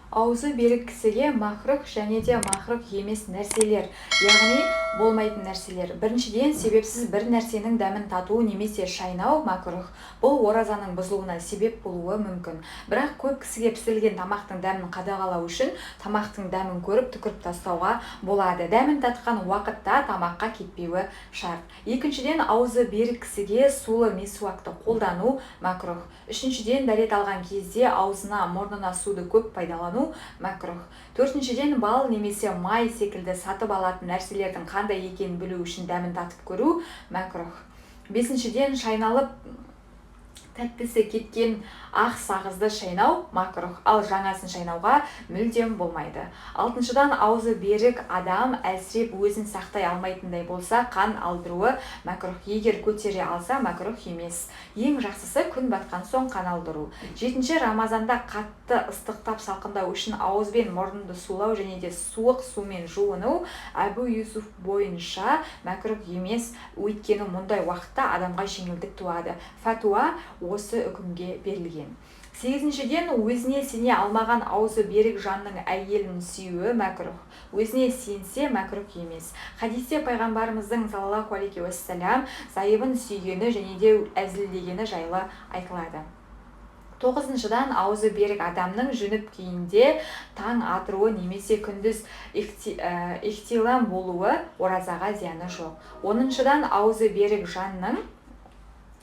Аузы берік кісіге мақрух және де мақрух емес нәрселер, яғни болмайтын нәрселер. Біріншіден, себепсіз бір нәрсенің дәмін тату немесе шайнау мақрух. Бұл оразаның бұзылуына себеп болуы мүмкін. Бірақ көп кісіге пісірілген тамақтың дәмін қадағалау үшін тамақтың дәмін көріп түкіріп тастауға болады. Дәмін татқан уақытта тамаққа кетпеуі шарт. Екіншіден, аузы берік кісіге сулы месуакты қолдану мақрух. Үшіншіден, дәрет алған кезде аузына, мұрнына суды көп пайдалану мәкрух. Төртіншіден, бал немесе май секілді сатып алатын нәрселердің қандай екенін білу үшін дәмін татып көру мәкрух. Бесіншіден, шайналып тәттісі кеткен ақ сағызды шайнау мақрух, ал жаңасын шайнауға мүлдем болмайды. Алтыншыдан, аузы берік адам әлсіреп өзін сақтай алмайтындай болса, қан алдыруы мақрух. Егер көтере алса, мақрух емес. Ең жақсысы күн батқан соң қан алдыру. Жетінші, Рамазанда қатты ыстықтап салқындау үшін ауыз бен мұрынды сулау және де суық сумен жуыну Әбу Юсуф бойынша мақрух емес, өйткені мұндай уақытта адамға жеңілдік туады. Фәтуа осы үкімге берілген. Сегізіншіден, өзіне сене алмаған аузы берік жанның әйелін сүюі мәкрух. Өзіне сенсе мәкрух емес. Хадисте пайғамбарымыздың саллаллаху алейхи уассалам зайыбын сүйгені және де әзілдегені жайлы айтылады. Тоғызыншыдан, аузы берік адамның жүніп күйінде таң атыруы немесе күндіз ихтилам болуы оразаға зияны жоқ. Оныншыдан, аузы берік жанның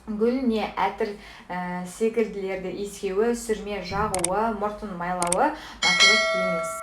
гүл не әтір секілділерді иіскеуі, сүрме жағуы, мұртын майлауы мақрух емес.